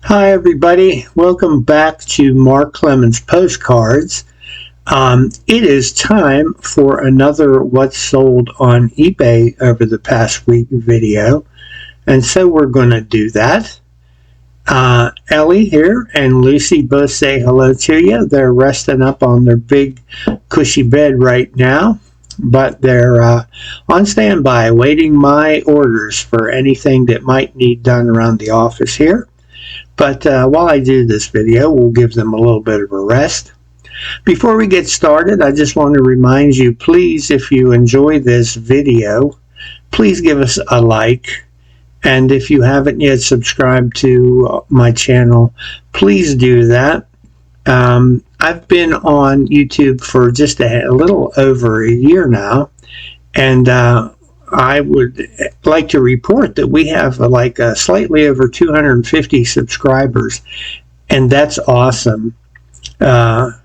Hi everybody, welcome back to Mark Clemens Postcards. It is time for another What's Sold on eBay over the past week video, and so we're going to do that. Ellie here and Lucy both say hello to you. They're resting up on their big cushy bed right now, but they're on standby waiting my orders for anything that might need done around the office here. But while I do this video, we'll give them a little bit of a rest. Before we get started, I just want to remind you, please, if you enjoy this video, please give us a like. And if you haven't yet subscribed to my channel, please do that. I've been on YouTube for just a little over a year now, and I would like to report that we have slightly over 250 subscribers, and that's awesome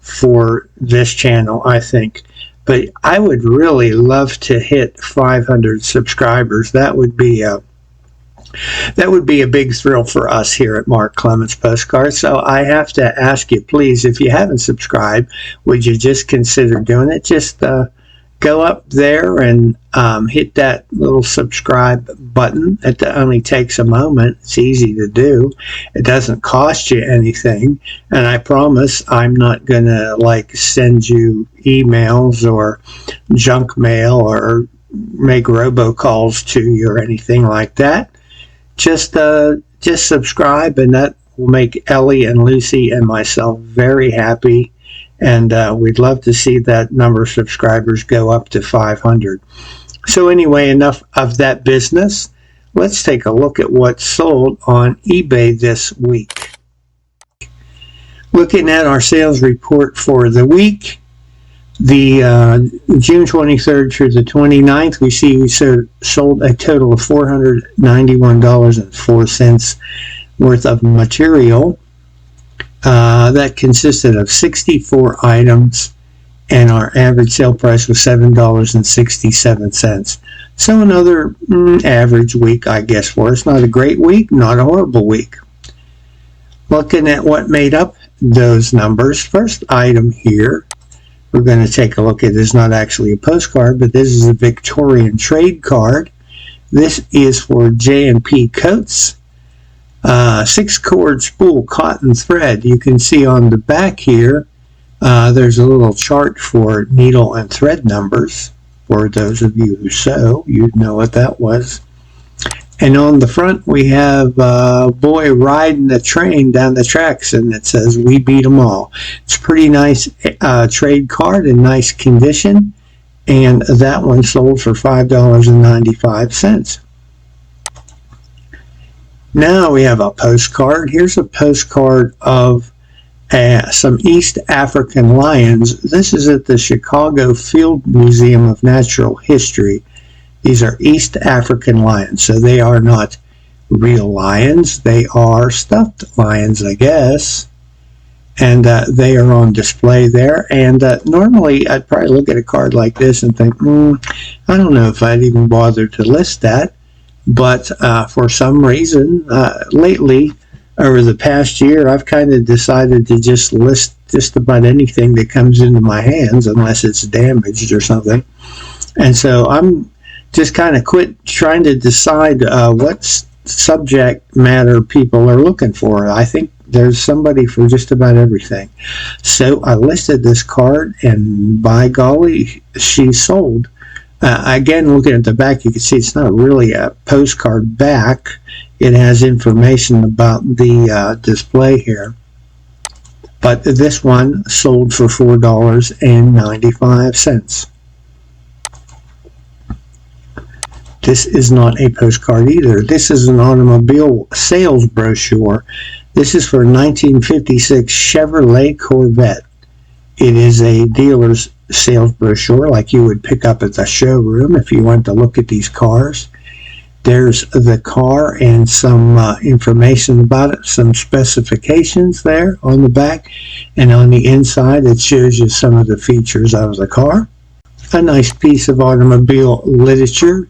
for this channel, I think. But I would really love to hit 500 subscribers. That would be a big thrill for us here at Mark Clemens Postcards. So I have to ask you, please, if you haven't subscribed, would you just consider doing it? Just go up there and hit that little subscribe button. It only takes a moment. It's easy to do. It doesn't cost you anything. And I promise I'm not going to send you emails or junk mail or make robocalls to you or anything like that. Just subscribe, and that will make Ellie and Lucy and myself very happy. And we'd love to see that number of subscribers go up to 500. So anyway, enough of that business. Let's take a look at what's sold on eBay this week. Looking at our sales report for the week, the June 23rd through the 29th, we see we sold a total of $491.04 worth of material. That consisted of 64 items, and our average sale price was $7.67. So another average week, I guess, for us. Not a great week, not a horrible week. Looking at what made up those numbers, first item here, we're going to take a look at. This is not actually a postcard, but this is a Victorian trade card. This is for J&P Coats. 6-cord spool cotton thread. You can see on the back here there's a little chart for needle and thread numbers. For those of you who sew, you'd know what that was. And on the front we have a boy riding a train down the tracks, and it says, "We beat 'em all." It's a pretty nice trade card in nice condition, and that one sold for $5.95. Now we have a postcard. Here's a postcard of some East African lions. This is at the Chicago Field Museum of Natural History. These are East African lions, so they are not real lions. They are stuffed lions, I guess. And they are on display there. And normally I'd probably look at a card like this and think, I don't know if I'd even bother to list that. But for some reason, lately, over the past year, I've kind of decided to just list just about anything that comes into my hands, unless it's damaged or something. And so I'm just kind of quit trying to decide what subject matter people are looking for. I think there's somebody for just about everything. So I listed this card, and by golly, she sold. Again, looking at the back, you can see it's not really a postcard back. It has information about the display here. But this one sold for $4.95. This is not a postcard either. This is an automobile sales brochure. This is for a 1956 Chevrolet Corvette. It is a dealer's sales brochure like you would pick up at the showroom if you want to look at these cars. There's the car and some information about it, some specifications there on the back, and on the inside it shows you some of the features of the car. A nice piece of automobile literature.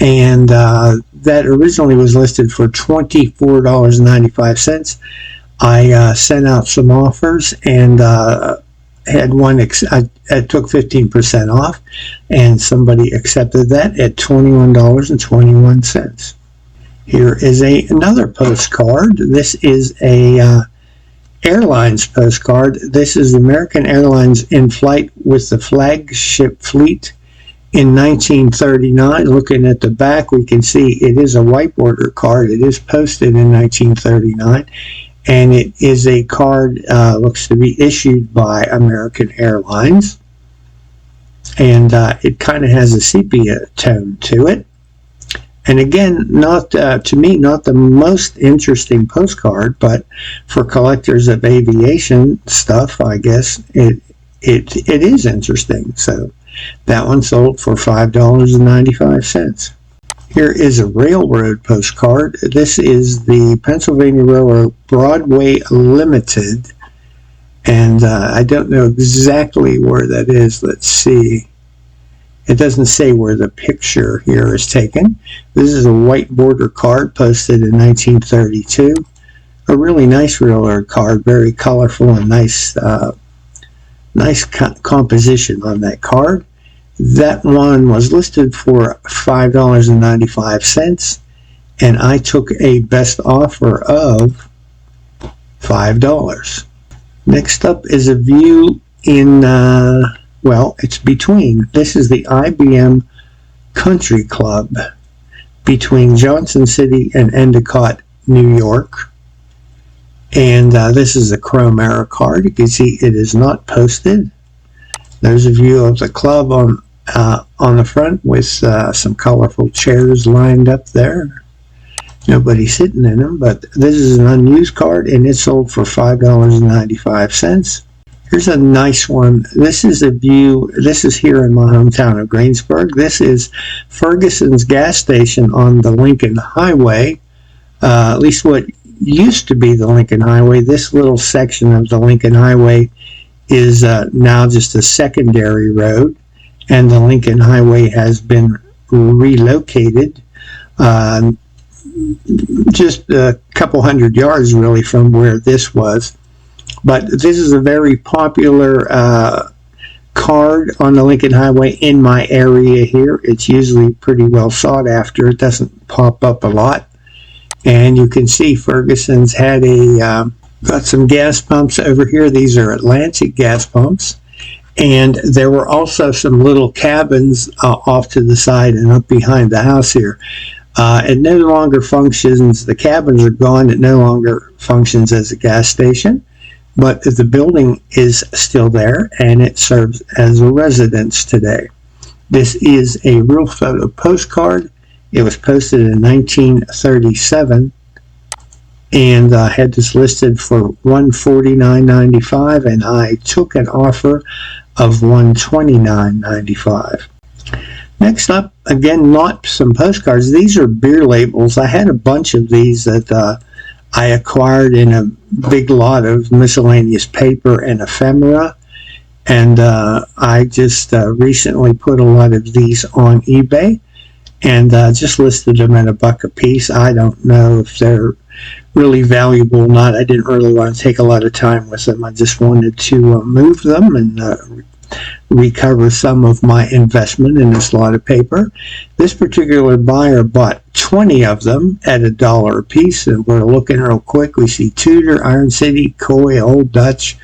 and that originally was listed for $24.95. I sent out some offers and had one. I took 15% off, and somebody accepted that at $21.21. Here is another postcard. This is a Airlines postcard. This is American Airlines in flight with the flagship fleet in 1939. Looking at the back, we can see it is a white border card. It is posted in 1939. And it is a card, looks to be issued by American Airlines. And it kind of has a sepia tone to it. And again, not to me, not the most interesting postcard, but for collectors of aviation stuff, I guess it is interesting. So that one sold for $5.95. Here is a railroad postcard. This is the Pennsylvania Railroad Broadway Limited, and I don't know exactly where that is. Let's see. It doesn't say where the picture here is taken. This is a white border card posted in 1932. A really nice railroad card, very colorful and nice composition on that card. That one was listed for $5.95, and I took a best offer of $5. Next up is a view in, well, it's between. This is the IBM Country Club between Johnson City and Endicott, New York. And this is a chrome arrow card. You can see it is not posted. There's a view of the club on the front with some colorful chairs lined up there. Nobody sitting in them, but this is an unused card, and it sold for $5.95. Here's a nice one. This is a view. This is here in my hometown of Greensburg. This is Ferguson's gas station on the Lincoln Highway, at least what used to be the Lincoln Highway. This little section of the Lincoln Highway is now just a secondary road, and the Lincoln Highway has been relocated just a couple hundred yards really from where this was. But this is a very popular card on the Lincoln Highway in my area here. It's usually pretty well sought after. It doesn't pop up a lot. And you can see Ferguson's had got some gas pumps over here. These are Atlantic gas pumps. And there were also some little cabins off to the side and up behind the house here. It no longer functions. The cabins are gone. It no longer functions as a gas station. But the building is still there, and it serves as a residence today. This is a real photo postcard. It was posted in 1937, and I had this listed for $149.95, and I took an offer of $129.95. Next up, again, not some postcards. These are beer labels. I had a bunch of these that I acquired in a big lot of miscellaneous paper and ephemera, and I just recently put a lot of these on eBay and just listed them at $1 a piece. I don't know if they're really valuable or not. I didn't really want to take a lot of time with them. I just wanted to move them and recover some of my investment in this lot of paper. This particular buyer bought 20 of them at $1 a piece, and we're looking real quick. We see Tudor, Iron City, Coy, Old Dutch,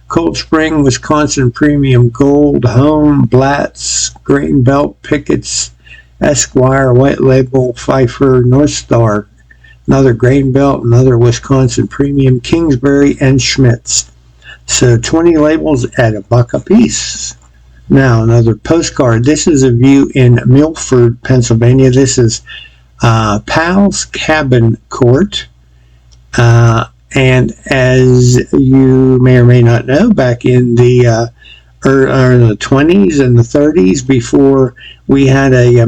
Cold Spring, Wisconsin Premium Gold, Home, Blatz, Grain Belt, Pickett's, Esquire, White Label, Pfeiffer, North Star, another Grain Belt, another Wisconsin Premium, Kingsbury, and Schmitz. So 20 labels at $1 a piece. Now another postcard. This is a view in Milford, Pennsylvania. This is Pal's Cabin Court. And as you may or may not know, back in the 20s and the 30s, before we had a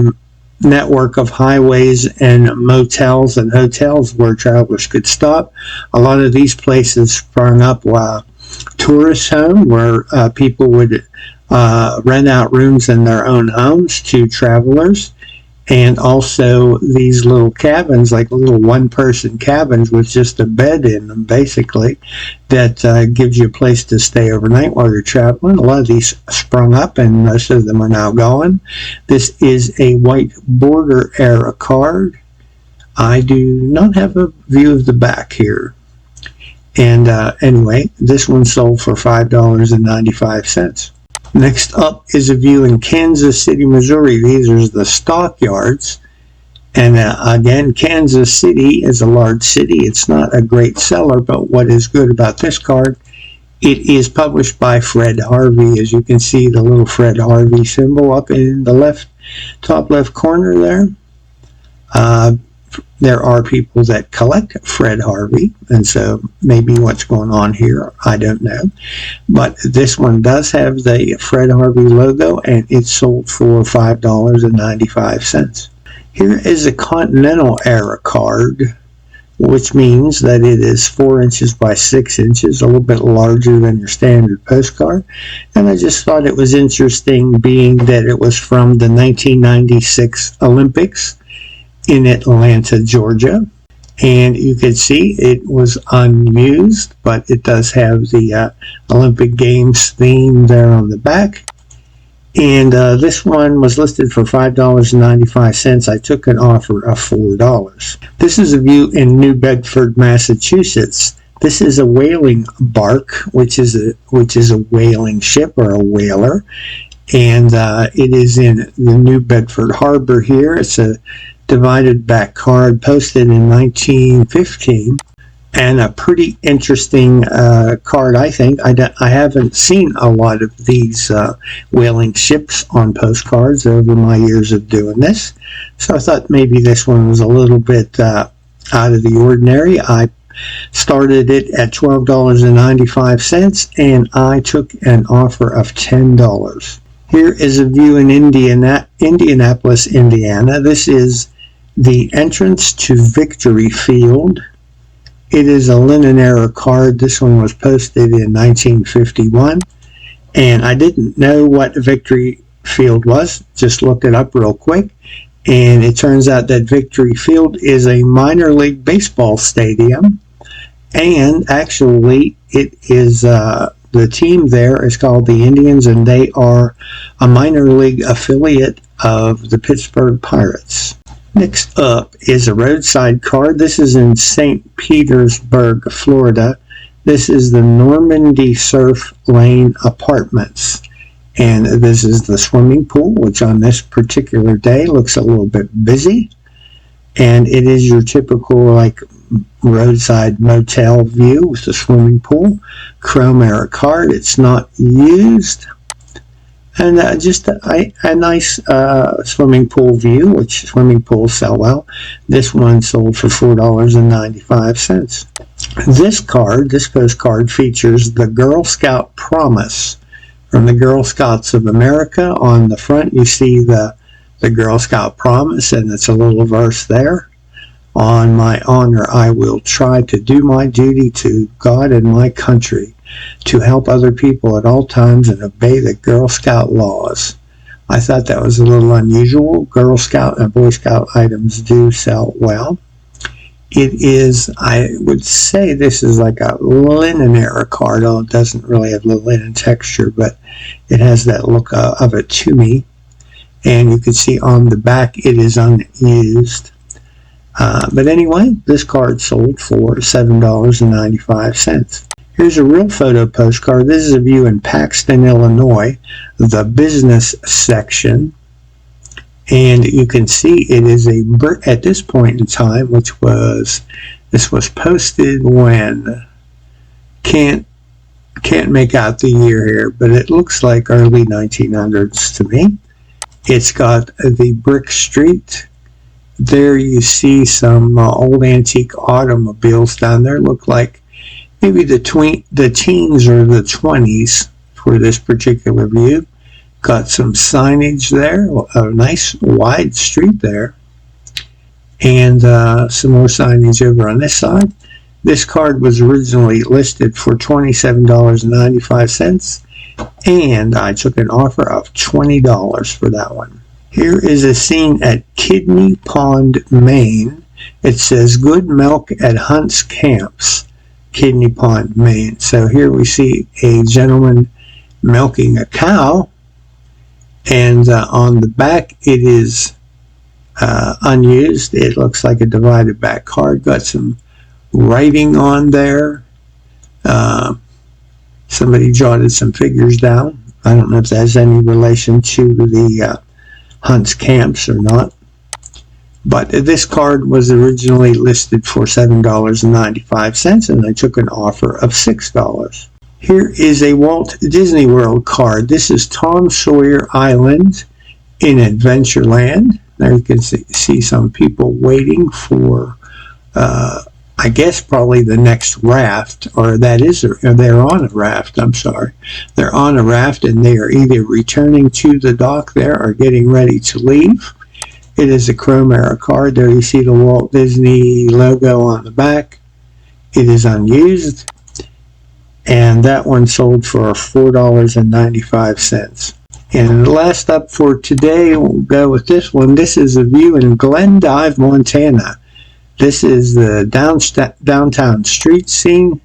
network of highways and motels and hotels where travelers could stop, a lot of these places sprung up while tourist home where people would rent out rooms in their own homes to travelers. and also these little cabins, like little one-person cabins with just a bed in them, basically, that gives you a place to stay overnight while you're traveling. A lot of these sprung up, and most of them are now gone. This is a white border era card. I do not have a view of the back here. And anyway, this one sold for $5.95. Next up is a view in Kansas City, Missouri. These are the stockyards. And again, Kansas City is a large city. It's not a great seller, but what is good about this card, it is published by Fred Harvey. As you can see, the little Fred Harvey symbol up in the top left corner there. There are people that collect Fred Harvey, and so maybe what's going on here, I don't know. But this one does have the Fred Harvey logo, and it's sold for $5.95. Here is a Continental era card, which means that it is 4 inches by 6 inches, a little bit larger than your standard postcard. And I just thought it was interesting, being that it was from the 1996 Olympics in Atlanta, Georgia. And you can see it was unused, but it does have the Olympic Games theme there on the back. And this one was listed for $5.95. I took an offer of $4. This is a view in New Bedford, Massachusetts. This is a whaling bark, which is a whaling ship or a whaler. And it is in the New Bedford Harbor here. It's a divided back card posted in 1915, and a pretty interesting card, I think. I haven't seen a lot of these whaling ships on postcards over my years of doing this, so I thought maybe this one was a little bit out of the ordinary. I started it at $12.95, and I took an offer of $10. Here is a view in Indianapolis, Indiana. This is the entrance to Victory Field. It is a linen era card. This one was posted in 1951, and I didn't know what Victory Field was. Just looked it up real quick, and it turns out that Victory Field is a minor league baseball stadium, and actually it is the team there is called the Indians, and they are a minor league affiliate of the Pittsburgh Pirates. Next up is a roadside card. This is in St. Petersburg, Florida. This is the Normandy Surf Lane Apartments. And this is the swimming pool, which on this particular day looks a little bit busy. And it is your typical like roadside motel view with the swimming pool. Chrome era card. It's not used. And just a nice swimming pool view, which swimming pools sell well. This one sold for $4.95. This postcard features the Girl Scout Promise from the Girl Scouts of America. On the front, you see the Girl Scout Promise, and it's a little verse there. On my honor, I will try to do my duty to God and my country, to help other people at all times and obey the Girl Scout laws. I thought that was a little unusual. Girl Scout and Boy Scout items do sell well. It is, I would say this is like a linen era card. Oh, it doesn't really have the linen texture, but it has that look of it to me. And you can see on the back it is unused. But anyway, this card sold for $7.95. Here's a real photo postcard. This is a view in Paxton, Illinois, the business section. And you can see it is at this point in time, this was posted when, can't make out the year here, but it looks like early 1900s to me. It's got the brick street. There you see some old antique automobiles down there. Look like maybe the teens or the 20s for this particular view. Got some signage there, a nice wide street there, and some more signage over on this side. This card was originally listed for $27.95, and I took an offer of $20 for that one. Here is a scene at Kidney Pond, Maine. It says good milk at Hunt's Camps, Kidney Pond, Maine. So here we see a gentleman milking a cow, and on the back it is unused. It looks like a divided back card, got some writing on there. Somebody jotted some figures down. I don't know if that has any relation to the Hunt's Camps or not. But this card was originally listed for $7.95, and I took an offer of $6. Here is a Walt Disney World card. This is Tom Sawyer Island in Adventureland. There you can see some people waiting for I guess probably the next raft, or they're on a raft, I'm sorry. They're on a raft and they are either returning to the dock there or getting ready to leave. It is a Chrome Era card. There you see the Walt Disney logo on the back. It is unused, and that one sold for $4.95. And last up for today, we'll go with this one. This is a view in Glendive, Montana. This is the downtown street scene.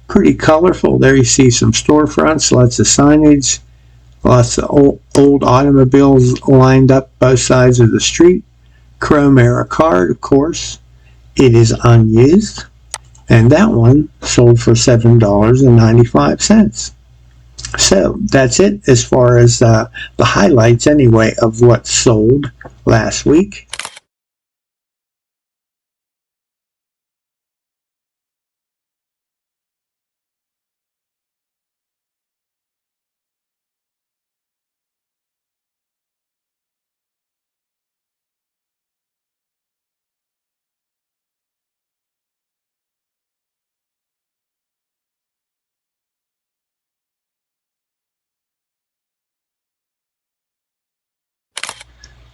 Pretty colorful. There you see some storefronts, lots of signage, lots of old automobiles lined up both sides of the street. Chrome Era card, of course. It is unused. And that one sold for $7.95. So that's it as far as the highlights anyway of what sold last week.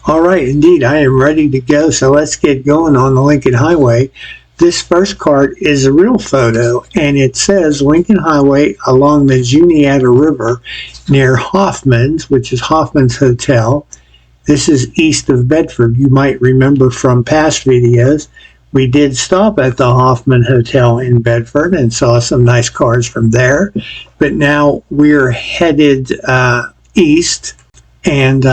All right, indeed, I am ready to go, so let's get going on the Lincoln Highway. This first card is a real photo, and it says Lincoln Highway along the Juniata River near Hoffman's, which is Hoffman's Hotel. This is east of Bedford. You might remember from past videos, we did stop at the Hoffman Hotel in Bedford and saw some nice cars from there, but now we're headed east and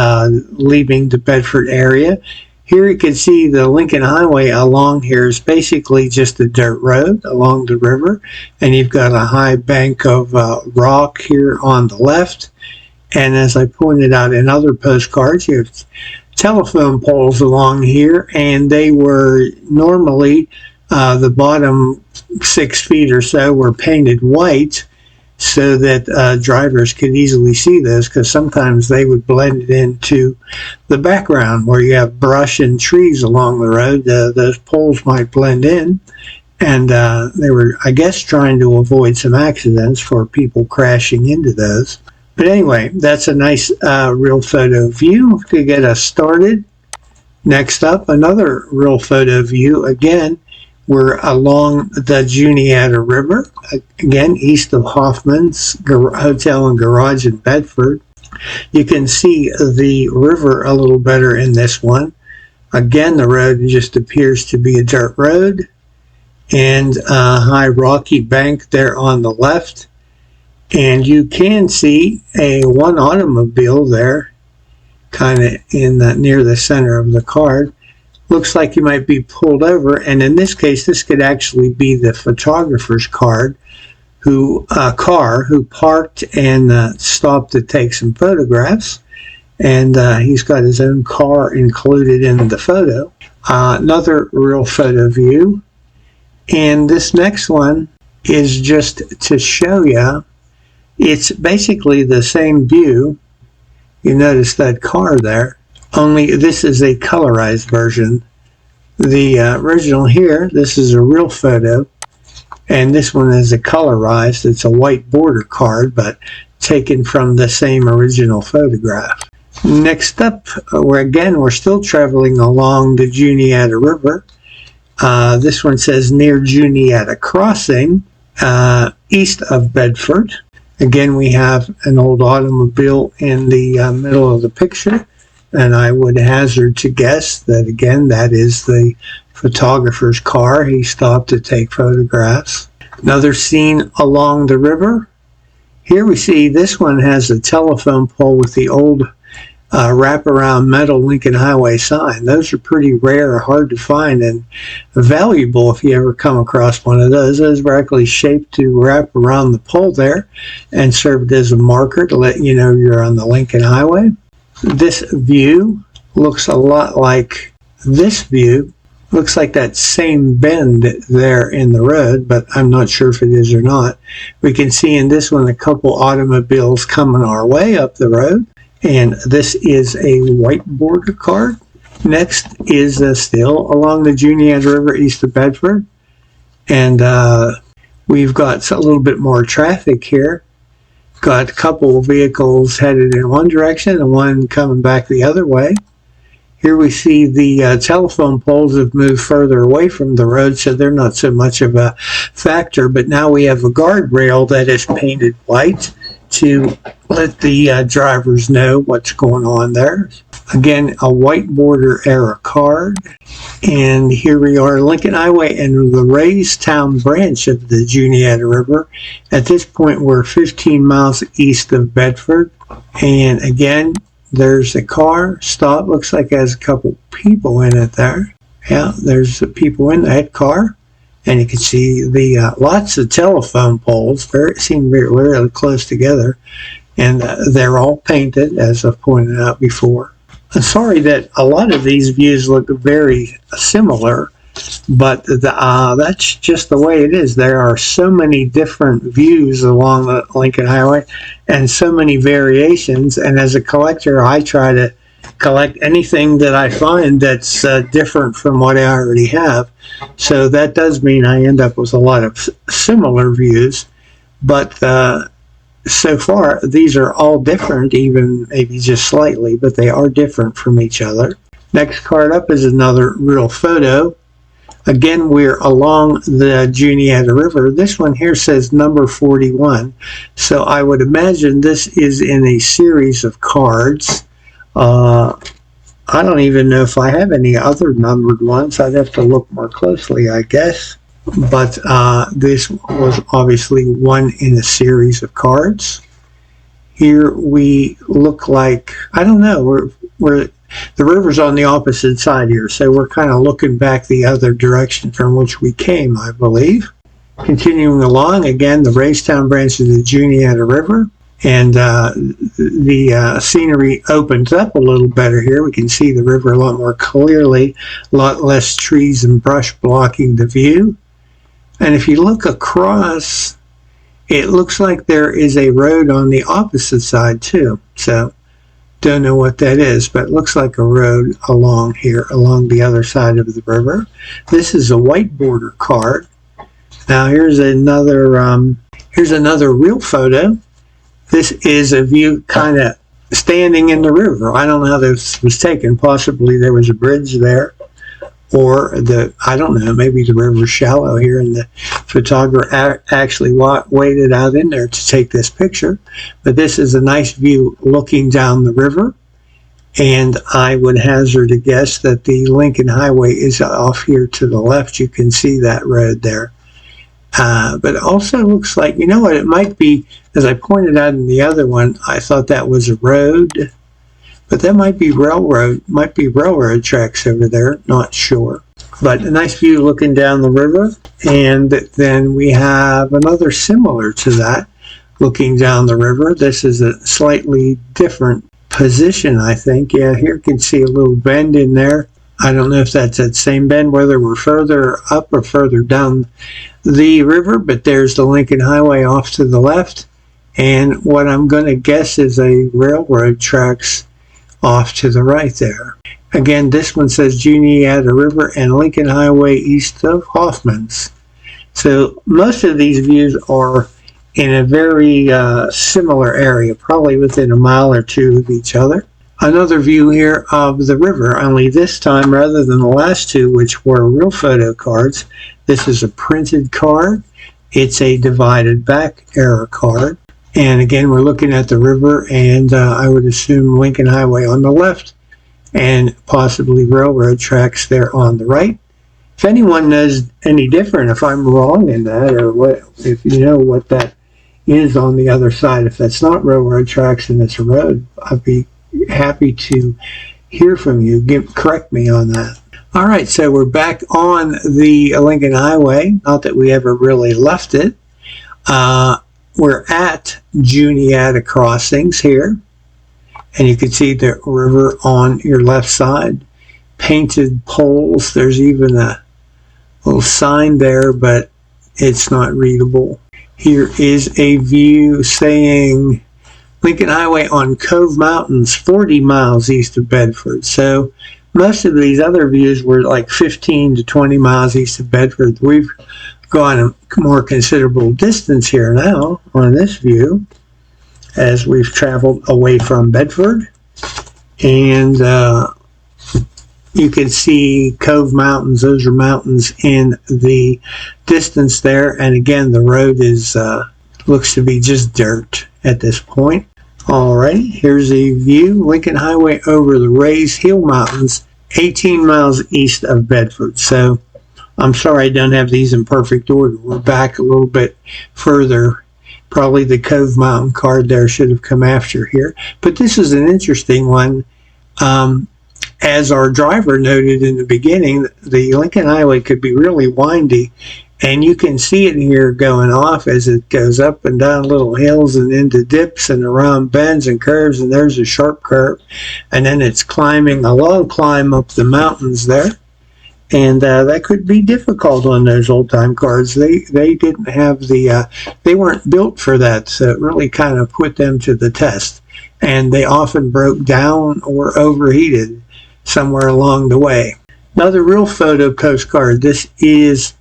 leaving the Bedford area. Here you can see the Lincoln Highway along here is basically just a dirt road along the river, and you've got a high bank of rock here on the left, and as I pointed out in other postcards, you have telephone poles along here, and they were normally the bottom 6 feet or so were painted white so that drivers could easily see those, because sometimes they would blend it into the background where you have brush and trees along the road. Those poles might blend in, and they were, I guess, trying to avoid some accidents for people crashing into those. But anyway, that's a nice real photo view to get us started. Next up, another real photo view. Again, we're along the Juniata River, again, east of Hoffman's Hotel and Garage in Bedford. You can see the river a little better in this one. Again, the road just appears to be a dirt road, and a high rocky bank there on the left. And you can see one automobile there, kind of in near the center of the card. Looks like you might be pulled over, and in this case, this could actually be the photographer's car who parked and stopped to take some photographs, and he's got his own car included in the photo. Another real photo view, and this next one is just to show you. It's basically the same view. You notice that car there, only this is a colorized version. The original here, this is a real photo, and this one is a colorized. It's a white border card, but taken from the same original photograph. Next up, we're still traveling along the Juniata River. This one says near Juniata Crossing, east of Bedford. Again, we have an old automobile in the middle of the picture. and I would hazard to guess that, again, that is the photographer's car. He stopped to take photographs. Another scene along the river. Here we see this one has a telephone pole with the old wraparound metal Lincoln Highway sign. Those are pretty rare, hard to find, and valuable if you ever come across one of those. Those were actually shaped to wrap around the pole there and served as a marker to let you know you're on the Lincoln Highway. This view looks a lot like this view. Looks like that same bend there in the road, but I'm not sure if it is or not. We can see in this one a couple automobiles coming our way up the road. And this is a white border card. Next is still along the Juniata River east of Bedford. And we've got a little bit more traffic here. Got a couple of vehicles headed in one direction and one coming back the other way. Here we see the telephone poles have moved further away from the road, so they're not so much of a factor. But now we have a guardrail that is painted white to let the drivers know what's going on there. Again, a white border era card. And here we are, Lincoln Highway and the Raystown branch of the Juniata River. At this point, we're 15 miles east of Bedford. And again, there's a car stop. Looks like it has a couple people in it there. Yeah, there's the people in that car. And you can see the lots of telephone poles. Seem really close together. And they're all painted, as I've pointed out before. I'm sorry that a lot of these views look very similar, but that's just the way it is. There are so many different views along the Lincoln Highway and so many variations. And as a collector, I try to collect anything that I find that's different from what I already have. So that does mean I end up with a lot of similar views, but so far these are all different, even maybe just slightly, but they are different from each other. Next card up is another real photo. Again, we're along the Juniata River. This one here says number 41, so I would imagine this is in a series of cards. I don't even know if I have any other numbered ones. I'd have to look more closely, I guess. But this was obviously one in a series of cards. Here we look like, I don't know, we're the river's on the opposite side here, so we're kind of looking back the other direction from which we came, I believe. Continuing along, again, the Raystown branch of the Juniata River. And the scenery opens up a little better here. We can see the river a lot more clearly, a lot less trees and brush blocking the view. And if you look across, it looks like there is a road on the opposite side too. So don't know what that is, but it looks like a road along here, along the other side of the river. This is a white border card. Now here's another real photo. This is a view kind of standing in the river. I don't know how this was taken. Possibly there was a bridge there, or I don't know, maybe the river's shallow here and the photographer actually waded out in there to take this picture. But this is a nice view looking down the river, and I would hazard a guess that the Lincoln Highway is off here to the left. You can see that road there. But it also looks like, you know what, it might be, as I pointed out in the other one, I thought that was a road, but that might be railroad tracks over there, not sure. But a nice view looking down the river, and then we have another similar to that, looking down the river. This is a slightly different position, I think. Yeah, here you can see a little bend in there. I don't know if that's that same bend, whether we're further up or further down the river, but there's the Lincoln Highway off to the left, and what I'm going to guess is a railroad tracks off to the right there. Again, this one says Juniata River and Lincoln Highway east of Hoffman's. So most of these views are in a very similar area, probably within a mile or two of each other. Another view here of the river, only this time, rather than the last two, which were real photo cards, this is a printed card. It's a divided back era card. And again, we're looking at the river, and I would assume Lincoln Highway on the left and possibly railroad tracks there on the right. If anyone knows any different, if I'm wrong in that, or what, if you know what that is on the other side, if that's not railroad tracks and it's a road, I'd be happy to hear from you. Correct me on that. All right, so we're back on the Lincoln Highway. Not that we ever really left it. We're at Juniata Crossings here, and you can see the river on your left side. Painted poles. There's even a little sign there, but it's not readable. Here is a view saying Lincoln Highway on Cove Mountains, 40 miles east of Bedford. So most of these other views were like 15 to 20 miles east of Bedford. We've gone a more considerable distance here now on this view as we've traveled away from Bedford. And you can see Cove Mountains. Those are mountains in the distance there. And again, the road is looks to be just dirt at this point. Alright, here's a view. Lincoln Highway over the Rays Hill Mountains, 18 miles east of Bedford. So I'm sorry I don't have these in perfect order. We're back a little bit further. Probably the Cove Mountain card there should have come after here. But this is an interesting one. As our driver noted in the beginning, the Lincoln Highway could be really windy. And you can see it here going off as it goes up and down little hills and into dips and around bends and curves. And there's a sharp curve. And then it's climbing a long climb up the mountains there. And that could be difficult on those old-time cars. They didn't have they weren't built for that, so it really kind of put them to the test. And they often broke down or overheated somewhere along the way. Another real photo postcard. This is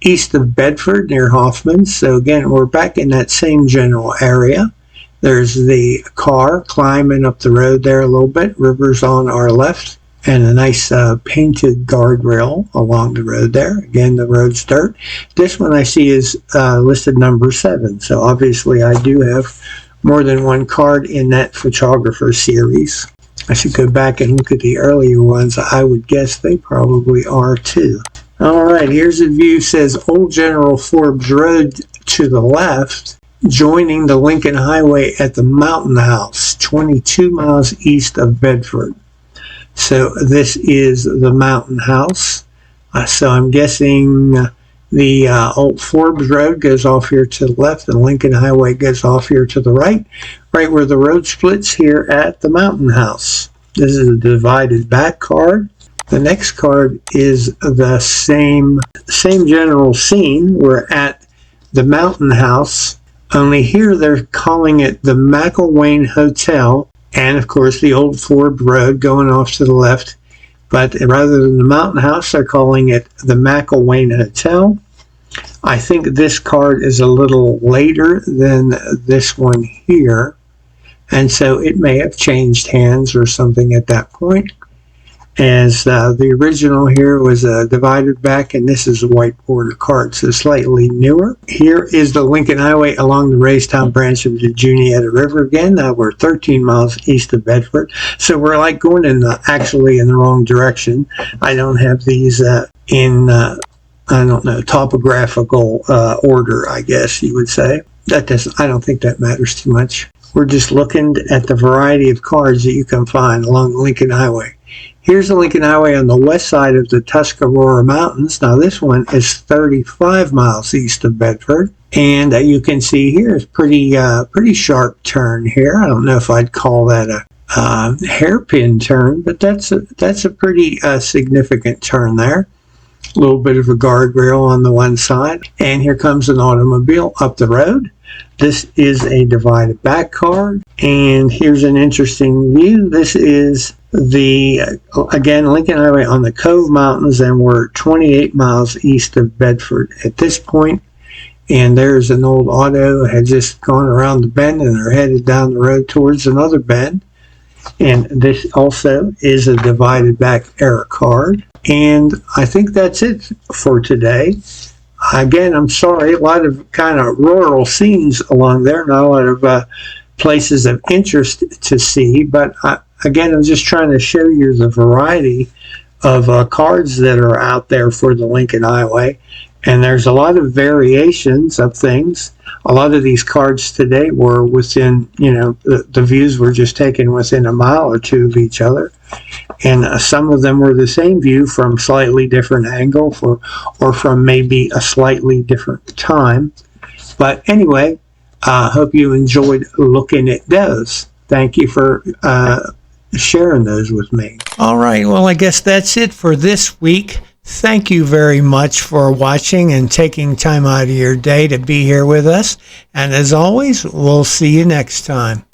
east of Bedford near Hoffman. So again, we're back in that same general area. There's the car climbing up the road there a little bit. River's on our left. And a nice painted guardrail along the road there. Again, the road's dirt. This one I see is listed number 7. So obviously I do have more than one card in that photographer series. I should go back and look at the earlier ones. I would guess they probably are too. All right, here's a view. Says Old General Forbes Road to the left, joining the Lincoln Highway at the Mountain House, 22 miles east of Bedford. So this is the Mountain House. So I'm guessing the old Forbes Road goes off here to the left and Lincoln Highway goes off here to the right where the road splits here at the Mountain House. This is a divided back card. The next card is the same general scene. We're at the Mountain House, only here they're calling it the McElwain Hotel. And, of course, the old Forbes Road going off to the left. But rather than the Mountain House, they're calling it the McElwain Hotel. I think this card is a little later than this one here. And so it may have changed hands or something at that point. As the original here was a divided back, and this is a white border card, so slightly newer. Here is the Lincoln Highway along the Raystown branch of the Juniata River again. We're 13 miles east of Bedford, so we're like going actually in the wrong direction. I don't have these in I don't know, topographical order, I guess you would say. I don't think that matters too much. We're just looking at the variety of cards that you can find along the Lincoln Highway. Here's the Lincoln Highway on the west side of the Tuscarora Mountains. Now this one is 35 miles east of Bedford. And you can see here is pretty sharp turn here. I don't know if I'd call that a hairpin turn, but that's a pretty significant turn there. A little bit of a guardrail on the one side. And here comes an automobile up the road. This is a divided back card. And here's an interesting view. This is again, Lincoln Highway on the Cove Mountains, and we're 28 miles east of Bedford at this point. And there's an old auto had just gone around the bend, and they're headed down the road towards another bend. And this also is a divided back error card. And I think that's it for today. Again, I'm sorry, a lot of kind of rural scenes along there, not a lot of places of interest to see, but again, I'm just trying to show you the variety of cards that are out there for the Lincoln Highway. And there's a lot of variations of things. A lot of these cards today were within, the views were just taken within a mile or two of each other. And some of them were the same view from slightly different angle or from maybe a slightly different time. But anyway, I hope you enjoyed looking at those. Thank you for sharing those with me. All right. Well, I guess that's it for this week. Thank you very much for watching and taking time out of your day to be here with us. And as always, we'll see you next time.